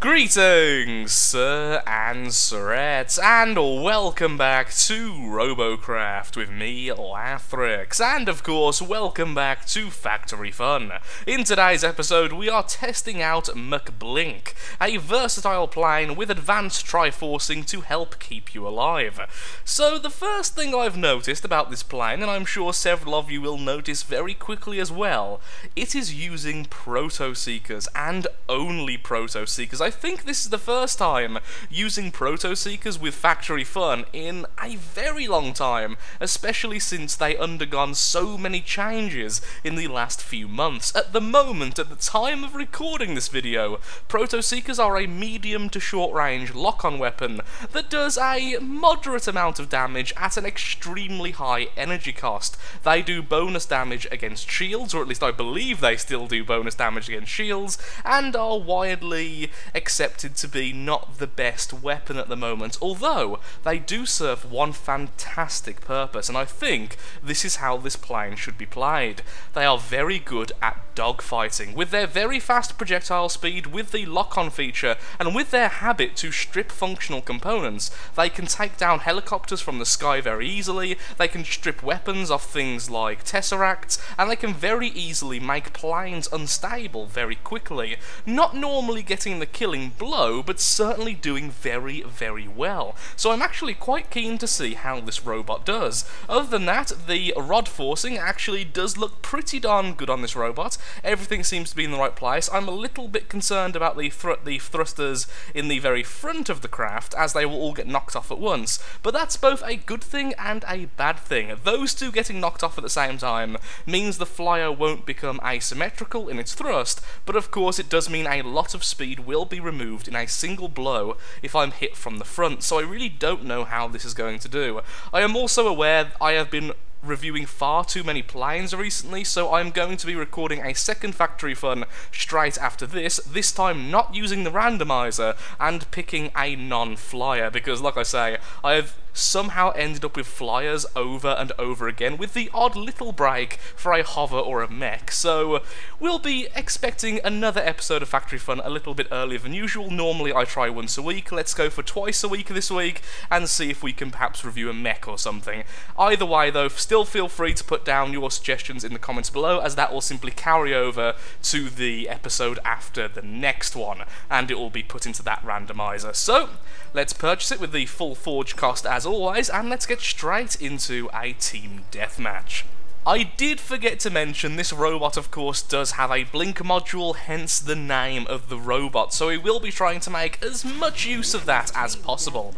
Greetings, sir and sirettes, and welcome back to Robocraft with me, Lathrix, and of course, welcome back to Factory Fun. In today's episode, we are testing out Mcblink, a versatile plane with advanced triforcing to help keep you alive. So, the first thing I've noticed about this plane, and I'm sure several of you will notice very quickly as well, it is using proto-seekers, and only proto-seekers. I think this is the first time using proto-seekers with Factory Fun in a very long time, especially since they undergone so many changes in the last few months. At the moment, at the time of recording this video, proto-seekers are a medium to short range lock-on weapon that does a moderate amount of damage at an extremely high energy cost. They do bonus damage against shields, or at least I believe they still do bonus damage against shields, and are widely accepted to be not the best weapon at the moment, although they do serve one fantastic purpose, and I think this is how this plane should be played. They are very good at dogfighting. With their very fast projectile speed, with the lock-on feature, and with their habit to strip functional components, they can take down helicopters from the sky very easily, they can strip weapons off things like tesseracts, and they can very easily make planes unstable very quickly. Not normally getting the killing blow, but certainly doing very, very well. So I'm actually quite keen to see how this robot does. Other than that, the rod forcing actually does look pretty darn good on this robot. Everything seems to be in the right place. I'm a little bit concerned about the thrusters in the very front of the craft, as they will all get knocked off at once. But that's both a good thing and a bad thing. Those two getting knocked off at the same time means the flyer won't become asymmetrical in its thrust, but of course it does mean a lot of speed will be removed in a single blow if I'm hit from the front, so I really don't know how this is going to do. I am also aware I have been reviewing far too many planes recently, so I'm going to be recording a second Factory Fun straight after this time not using the randomizer and picking a non-flyer, because like I say, I have somehow ended up with flyers over and over again, with the odd little break for a hover or a mech, so we'll be expecting another episode of Factory Fun a little bit earlier than usual. Normally I try once a week, let's go for twice a week this week, and see if we can perhaps review a mech or something. Either way though, still feel free to put down your suggestions in the comments below, as that will simply carry over to the episode after the next one, and it will be put into that randomizer. So, let's purchase it with the full forge cost as always, and let's get straight into a team deathmatch. I did forget to mention this robot of course does have a blink module, hence the name of the robot, so we will be trying to make as much use of that as possible.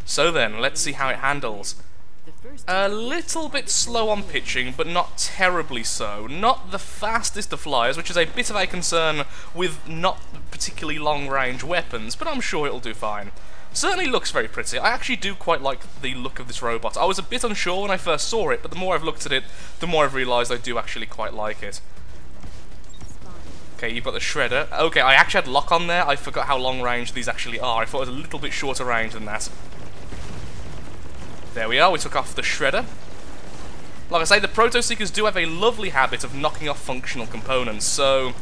So then, let's see how it handles. A little bit slow on pitching, but not terribly so. Not the fastest of flyers, which is a bit of a concern with not particularly long-range weapons, but I'm sure it'll do fine. Certainly looks very pretty. I actually do quite like the look of this robot. I was a bit unsure when I first saw it, but the more I've looked at it, the more I've realised I do actually quite like it. Okay, you've got the shredder. Okay, I actually had lock on there. I forgot how long range these actually are. I thought it was a little bit shorter range than that. There we are, we took off the shredder. Like I say, the proto-seekers do have a lovely habit of knocking off functional components, so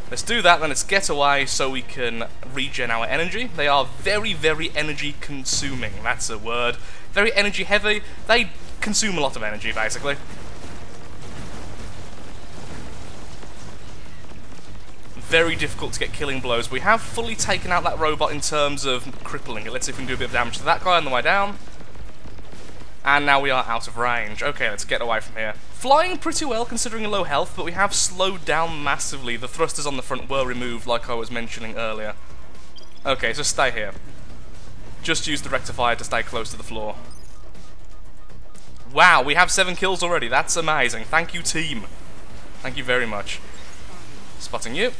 let's do that, then let's get away so we can regen our energy. They are very, very energy consuming, that's a word. Very energy heavy, they consume a lot of energy basically. Very difficult to get killing blows. We have fully taken out that robot in terms of crippling it. Let's see if we can do a bit of damage to that guy on the way down. And now we are out of range. Okay, let's get away from here. Flying pretty well considering low health, but we have slowed down massively. The thrusters on the front were removed like I was mentioning earlier. Okay, so stay here. Just use the rectifier to stay close to the floor. Wow, we have 7 kills already. That's amazing. Thank you, team. Thank you very much. Spotting you.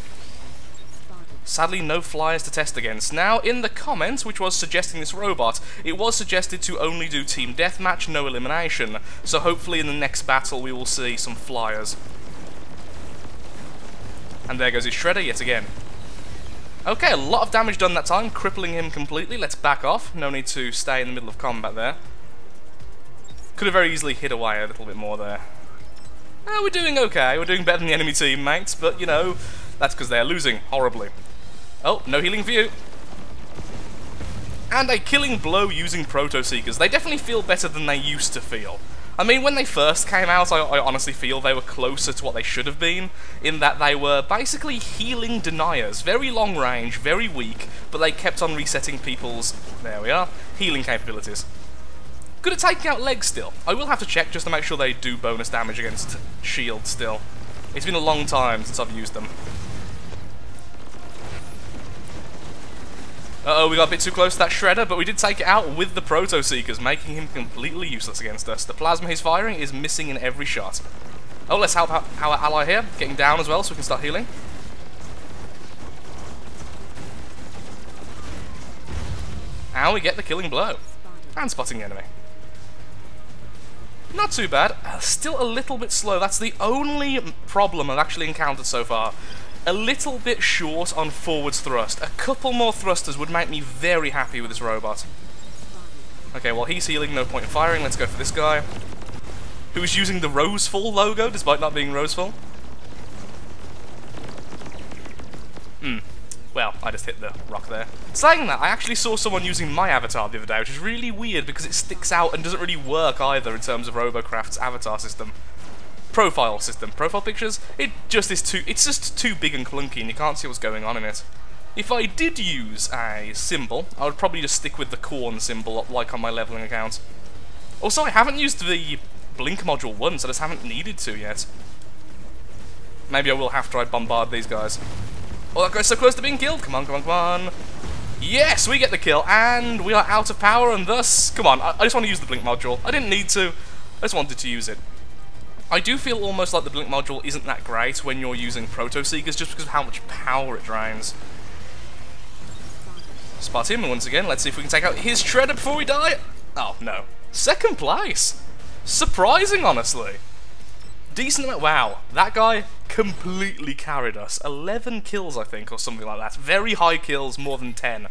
Sadly, no flyers to test against. Now, in the comments, which was suggesting this robot, it was suggested to only do team deathmatch, no elimination. So hopefully in the next battle we will see some flyers. And there goes his shredder yet again. Okay, a lot of damage done that time, crippling him completely. Let's back off. No need to stay in the middle of combat there. Could have very easily hid away a little bit more there. We're doing okay. We're doing better than the enemy teammates, but, you know, that's because they're losing horribly. Oh, no healing for you. and a killing blow using Proto Seekers. They definitely feel better than they used to feel. I mean, when they first came out, I honestly feel they were closer to what they should have been, in that they were basically healing deniers. Very long range, very weak, but they kept on resetting people's, there we are, healing capabilities. Good at taking out legs still. I will have to check just to make sure they do bonus damage against shield still. It's been a long time since I've used them. Uh-oh, we got a bit too close to that Shredder, but we did take it out with the Proto Seekers, making him completely useless against us. The plasma he's firing is missing in every shot. Oh, let's help out our ally here, getting down as well so we can start healing. And we get the killing blow. And spotting the enemy. Not too bad. Still a little bit slow. That's the only problem I've actually encountered so far. A little bit short on forwards thrust. A couple more thrusters would make me very happy with this robot. Okay, well he's healing, no point in firing. Let's go for this guy, who's using the Roseful logo despite not being Roseful. Well, I just hit the rock there. Saying that, I actually saw someone using my avatar the other day, which is really weird because it sticks out and doesn't really work either in terms of Robocraft's avatar system. Profile system. Profile pictures, it's just too big and clunky and you can't see what's going on in it. If I did use a symbol, I would probably just stick with the corn symbol like on my leveling account. Also, I haven't used the blink module once, I just haven't needed to yet. Maybe I will after I bombard these guys. Oh, that guy's so close to being killed. Come on, come on, come on. Yes, we get the kill, and we are out of power, and thus, come on, I just want to use the blink module. I didn't need to, I just wanted to use it. I do feel almost like the blink module isn't that great when you're using Proto Seekers just because of how much power it drains. Spot him, and once again, let's see if we can take out his Shredder before we die. Oh, no. Second place. Surprising, honestly. Decent amount. Wow, that guy completely carried us. 11 kills, I think, or something like that. Very high kills, more than 10.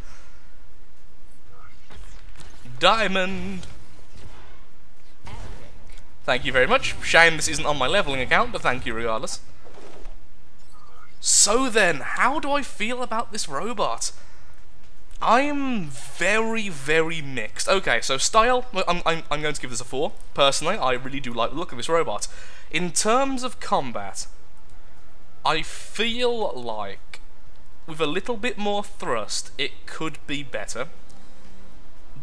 Diamond. Thank you very much. Shame this isn't on my leveling account, but thank you regardless. So then, how do I feel about this robot? I'm very, very mixed. Okay, so style, I'm going to give this a 4. Personally, I really do like the look of this robot. In terms of combat, I feel like with a little bit more thrust, it could be better.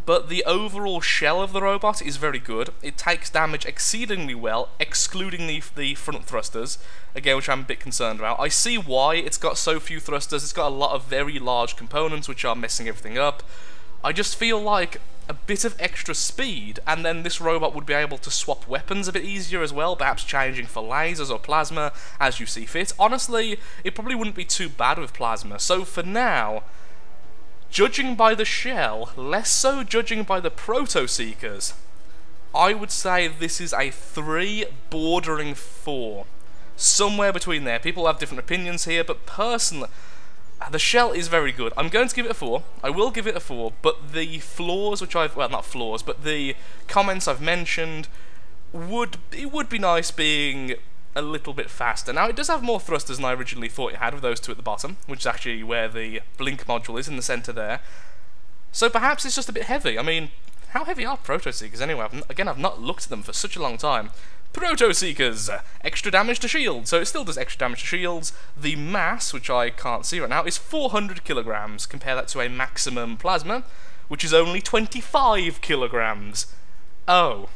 But the overall shell of the robot is very good. It takes damage exceedingly well, excluding the front thrusters, again, which I'm a bit concerned about. I see why it's got so few thrusters. It's got a lot of very large components which are messing everything up. I just feel like a bit of extra speed, and then this robot would be able to swap weapons a bit easier as well, perhaps changing for lasers or plasma as you see fit. Honestly, it probably wouldn't be too bad with plasma. So for now, judging by the shell, less so judging by the Proto Seekers, I would say this is a 3 bordering 4. Somewhere between there. People have different opinions here, but personally, the shell is very good. I'm going to give it a 4. I will give it a 4, but the flaws which well, not flaws, but the comments I've mentioned, it would be nice being a little bit faster. Now, it does have more thrusters than I originally thought it had with those two at the bottom, which is actually where the blink module is, in the centre there. So perhaps it's just a bit heavy. I mean, how heavy are Proto Seekers anyway? I've not looked at them for such a long time. Proto Seekers, extra damage to shields, so it still does extra damage to shields. The mass, which I can't see right now, is 400 kilograms. Compare that to a maximum plasma, which is only 25 kilograms. Oh.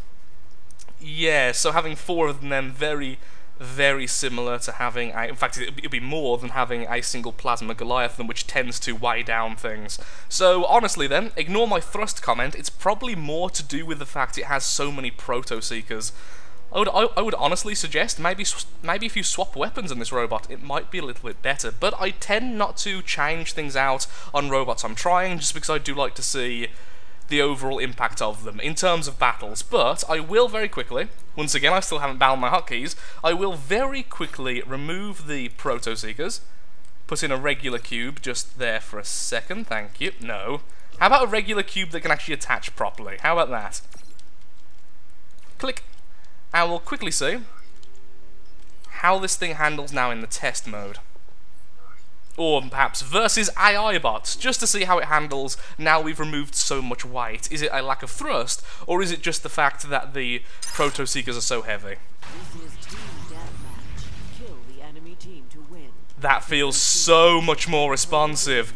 Yeah, so having 4 of them very, very similar to having in fact, it'd be more than having a single plasma Goliath, which tends to weigh down things. So honestly then, ignore my thrust comment, it's probably more to do with the fact it has so many Proto Seekers. I would honestly suggest maybe if you swap weapons in this robot, it might be a little bit better, but I tend not to change things out on robots I'm trying, just because I do like to see the overall impact of them in terms of battles. But I will very quickly, once again I still haven't bound my hotkeys, I will very quickly remove the Proto Seekers, put in a regular cube just there for a second, thank you. No. How about a regular cube that can actually attach properly? How about that? Click. And we'll quickly see how this thing handles now in the test mode. Or perhaps versus AI bots, just to see how it handles now we've removed so much weight. Is it a lack of thrust, or is it just the fact that the Proto-Seekers are so heavy? This is team deathmatch. Kill the enemy team to win. That feels so much more responsive.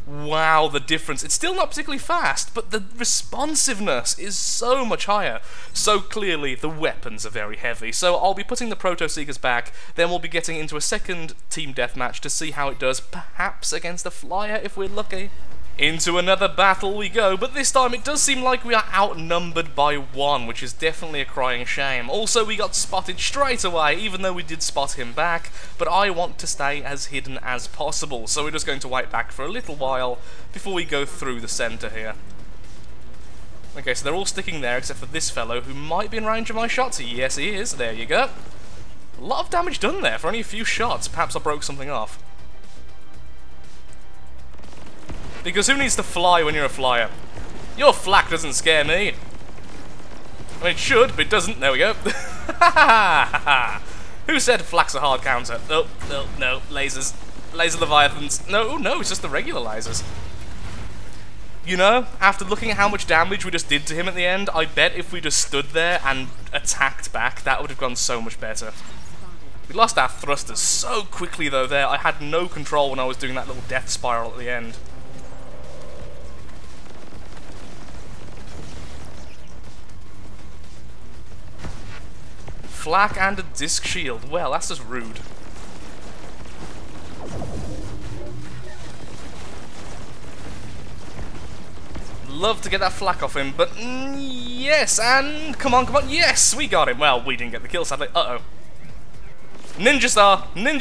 Wow, the difference. It's still not particularly fast, but the responsiveness is so much higher. So clearly, the weapons are very heavy. So I'll be putting the Proto-Seekers back, then we'll be getting into a second team deathmatch to see how it does, perhaps against a flyer if we're lucky. Into another battle we go, but this time it does seem like we are outnumbered by one, which is definitely a crying shame. Also, we got spotted straight away, even though we did spot him back, but I want to stay as hidden as possible, so we're just going to wait back for a little while before we go through the centre here. Okay, so they're all sticking there except for this fellow, who might be in range of my shots. Yes, he is. There you go. A lot of damage done there for only a few shots. Perhaps I broke something off. Because who needs to fly when you're a flyer? Your flak doesn't scare me. I mean, it should, but it doesn't. There we go. Who said flak's a hard counter? Oh, no, no. Lasers. Laser Leviathans. No, no, it's just the regular lasers. You know, after looking at how much damage we just did to him at the end, I bet if we just stood there and attacked back, that would have gone so much better. We lost our thrusters so quickly, though, there. I had no control when I was doing that little death spiral at the end. Flak and a disc shield. Well, that's just rude. Love to get that flak off him, but yes, and come on, yes, we got him. Well, we didn't get the kill, sadly. Uh-oh. Ninja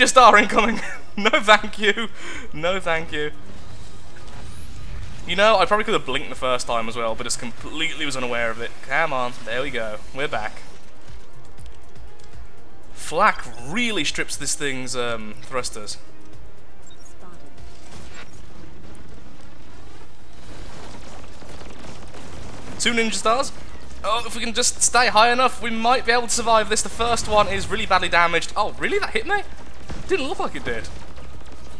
Star incoming. No thank you, no thank you. You know, I probably could have blinked the first time as well, but just completely was unaware of it. Come on, there we go, we're back. Flak really strips this thing's thrusters. Two Ninja Stars. Oh, if we can just stay high enough, we might be able to survive this. The first one is really badly damaged. Oh, really? That hit me? Didn't look like it did.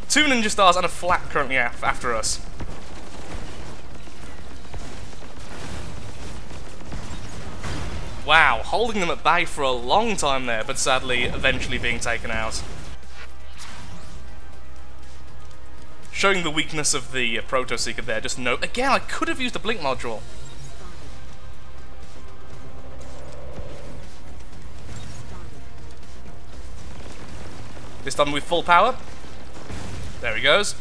Two Ninja Stars and a Flak currently after us. Wow, holding them at bay for a long time there, but sadly, eventually being taken out. Showing the weakness of the Proto-Seeker there, just note. Again, I could have used a blink module. This time with full power. There he goes.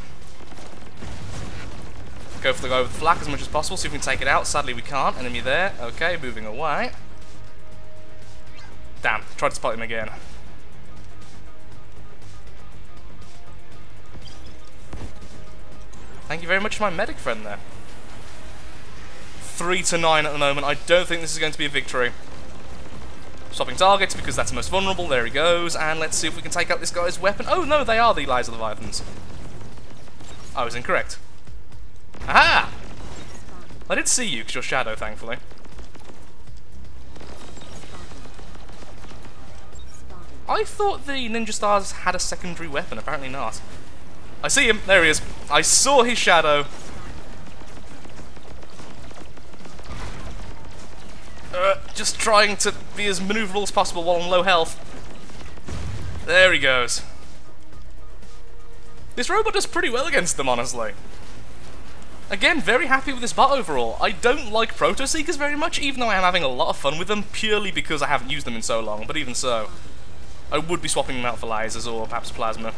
Go for the guy with the Flak as much as possible, see if we can take it out. Sadly, we can't. Enemy there. Okay, moving away. Damn, tried to spot him again. Thank you very much to my medic friend there. 3-9 at the moment. I don't think this is going to be a victory. Swapping targets because that's the most vulnerable. There he goes. And let's see if we can take out this guy's weapon. Oh no, they are the Laser Leviathans. I was incorrect. Aha! I did see you because you're shadow, thankfully. I thought the Ninja Stars had a secondary weapon, apparently not. I see him, there he is. I saw his shadow. Just trying to be as maneuverable as possible while on low health. There he goes. This robot does pretty well against them, honestly. Again, very happy with this bot overall. I don't like Proto-Seekers very much, even though I am having a lot of fun with them, purely because I haven't used them in so long, but even so. I would be swapping them out for lasers or perhaps plasma.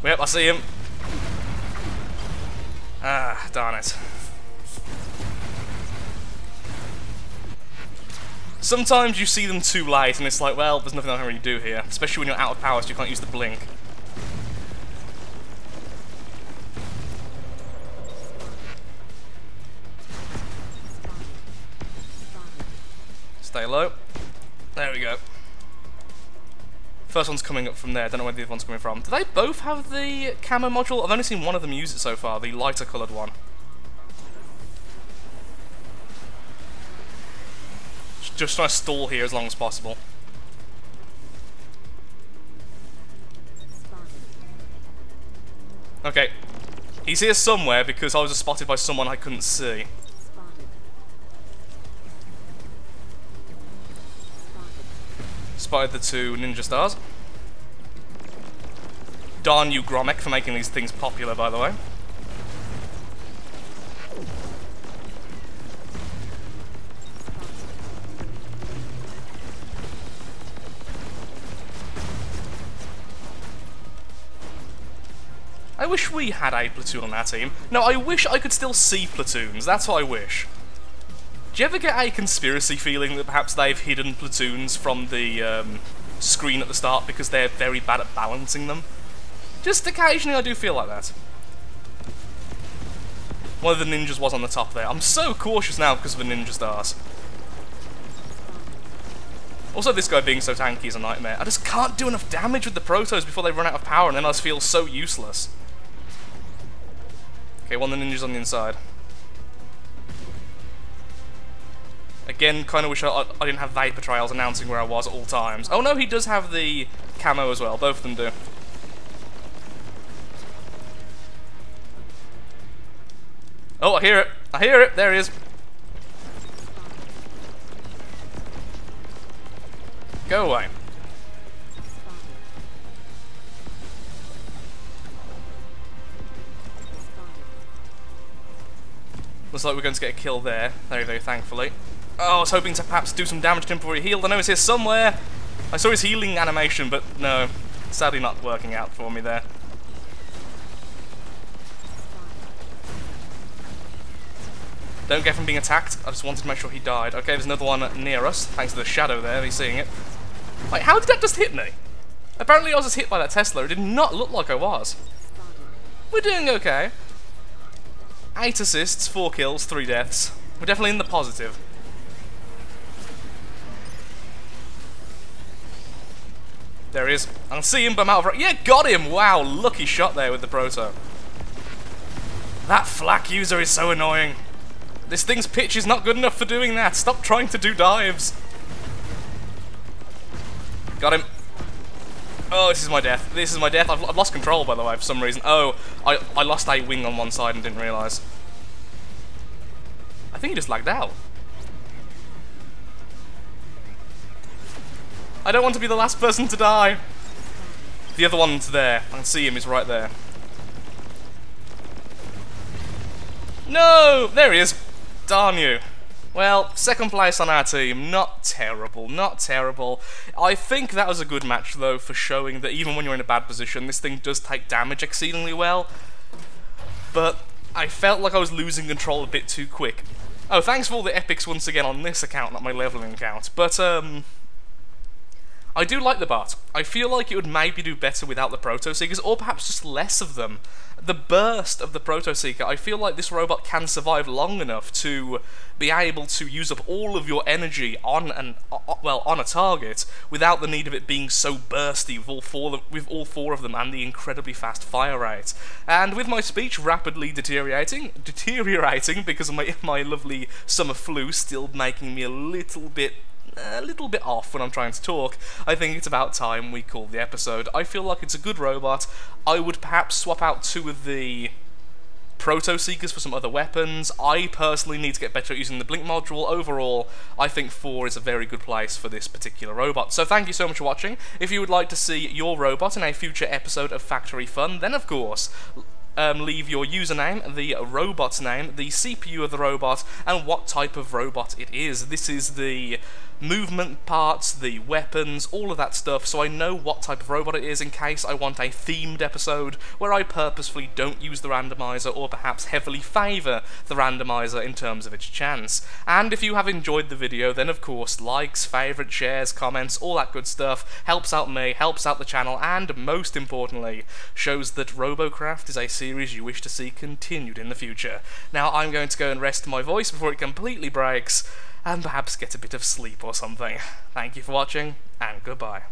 Yep, I see him. Ah, darn it. Sometimes you see them too late and it's like, well, there's nothing I can really do here. Especially when you're out of power so you can't use the blink. Stay low. There we go. First one's coming up from there. Don't know where the other one's coming from. Do they both have the camo module? I've only seen one of them use it so far, the lighter coloured one. Just trying to stall here as long as possible. Okay. He's here somewhere because I was spotted by someone I couldn't see. Spotted the two ninja stars. Darn you, Gromek, for making these things popular, by the way. I wish we had a platoon on our team. No, I wish I could still see platoons. That's what I wish. Do you ever get a conspiracy feeling that perhaps they've hidden platoons from the screen at the start because they're very bad at balancing them? Just occasionally I do feel like that. One of the ninjas was on the top there. I'm so cautious now because of the ninja stars. Also, this guy being so tanky is a nightmare. I just can't do enough damage with the protos before they run out of power, and then I just feel so useless. Okay, one of the ninjas on the inside. Again, kind of wish I didn't have Vapor Trails announcing where I was at all times. Oh no, he does have the camo as well. Both of them do. Oh, I hear it. I hear it. There he is. Go away. Looks like we're going to get a kill there, very, very thankfully. Oh, I was hoping to perhaps do some damage to him before he healed. I know he's here somewhere. I saw his healing animation, but no. Sadly not working out for me there. Don't get from being attacked. I just wanted to make sure he died. Okay, there's another one near us, thanks to the shadow there. He's seeing it. Like, how did that just hit me? Apparently I was just hit by that Tesla. It did not look like I was. We're doing okay. 8 assists, 4 kills, 3 deaths. We're definitely in the positive. There he is. I can see him, but I'm out of... Yeah, got him! Wow, lucky shot there with the proto. That flak user is so annoying. This thing's pitch is not good enough for doing that. Stop trying to do dives. Got him. Oh, this is my death. This is my death. I've lost control, by the way, for some reason. Oh, I lost a wing on one side and didn't realise. I think he just lagged out. I don't want to be the last person to die. The other one's there. I can see him. He's right there. No! There he is. Darn you. Well, second place on our team, not terrible, not terrible. I think that was a good match, though, for showing that even when you're in a bad position, this thing does take damage exceedingly well. But I felt like I was losing control a bit too quick. Oh, thanks for all the epics once again on this account, not my leveling account. But, I do like the bot. I feel like it would maybe do better without the Proto Seekers, or perhaps just less of them. The burst of the Proto Seeker, I feel like this robot can survive long enough to be able to use up all of your energy on a target without the need of it being so bursty with all four of them and the incredibly fast fire rate. And with my speech rapidly deteriorating because of my lovely summer flu still making me a little bit off when I'm trying to talk, I think it's about time we call the episode. I feel like it's a good robot. I would perhaps swap out 2 of the Proto Seekers for some other weapons. I personally need to get better at using the Blink module. Overall, I think 4 is a very good place for this particular robot. So thank you so much for watching. If you would like to see your robot in a future episode of Factory Fun, then of course leave your username, the robot's name, the CPU of the robot, and what type of robot it is. This is the movement parts, the weapons, all of that stuff, so I know what type of robot it is in case I want a themed episode where I purposefully don't use the randomizer or perhaps heavily favour the randomizer in terms of its chance. And if you have enjoyed the video, then of course likes, favourites, shares, comments, all that good stuff helps out me, helps out the channel, and most importantly shows that Robocraft is a series you wish to see continued in the future. Now I'm going to go and rest my voice before it completely breaks, and perhaps get a bit of sleep or something. Thank you for watching, and goodbye.